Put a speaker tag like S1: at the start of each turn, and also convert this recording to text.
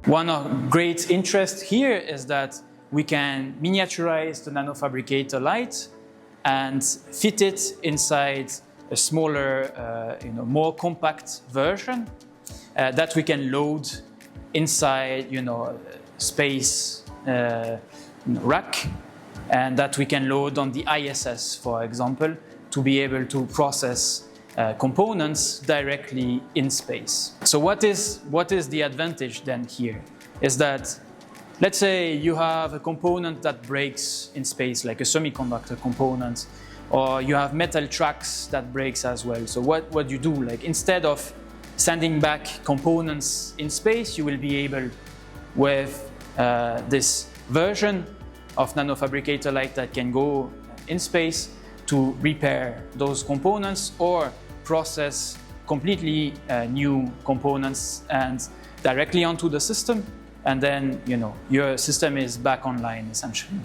S1: One of great interest here is that we can miniaturize the Nanofabricator LITE and fit it inside a smaller, more compact version that we can load inside, space rack, and that we can load on the ISS, for example, to be able to process components directly in space. So what is the advantage then here? Is that, let's say you have a component that breaks in space, like a semiconductor component, or you have metal tracks that breaks as well. So what you do, like instead of sending back components in space, you will be able, with this version of Nanofabricator LITE that can go in space, to repair those components or process completely new components and directly onto the system, and then your system is back online essentially.